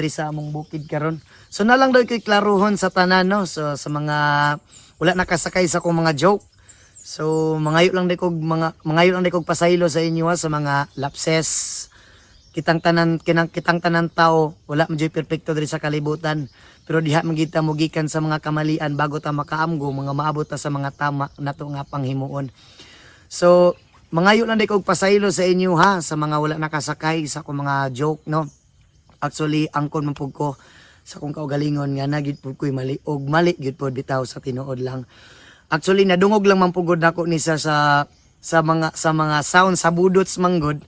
diri sa among bukid karon. So na lang daw kay klaruhon sa tanan no. So sa mga wala nakasakay sa kong mga joke. So mangayo lang di kog pasaylo sa inyo ha, sa mga lapses. Kitang tanan tao wala man jud perpekto diri sa kalibutan. Pero diha man kita mo gikan sa mga kamalian bago ta makaamgo mga maabot ta sa mga tama nato nga panghimuon. So mangayo lang di kog pasaylo sa inyo ha, sa mga wala nakasakay sa kong mga joke no. Actually angkon man pud ko sa kong kaugalingon nga nagid pud ko'y mali og mali gyud pud bitaw sa tinuod lang. Actually nadungog lang man pugod nako ni sa mga sound sa budots manggod.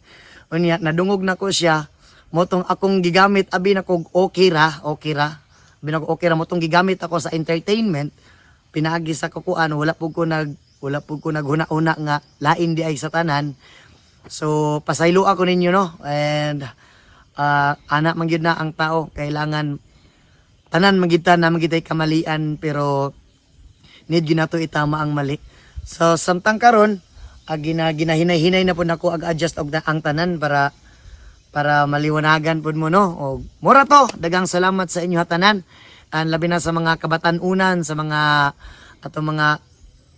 Unya nadungog nako siya motong akong gigamit abi nako okay ra. Binag okay ra motong gigamit ako sa entertainment. Pinaagi sa kukuan wala pud ko naghuna-una nga lain di ay sa tanan. So pasaylo ako ninyo no. And anak man gyud na ang tao kailangan tanan magita na magitay kamalian pero need gyud nato itama ang mali. So samtang karon ginahinay-hinay na pud nako ag-adjust og ang tanan para maliwanagan pud mo no. Og mura to dagang salamat sa inyo tanan. And labi na sa mga kabatan-unan sa mga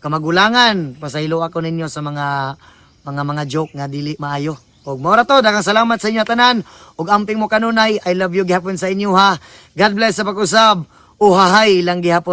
kamagulangan pasaylo ako ninyo sa mga joke nga dili maayo. Og mura to dagang salamat sa inyo tanan. Og amping mo kanunay I love you gihapon sa inyo ha. God bless sa pag-usab. Uhahay lang gihapon.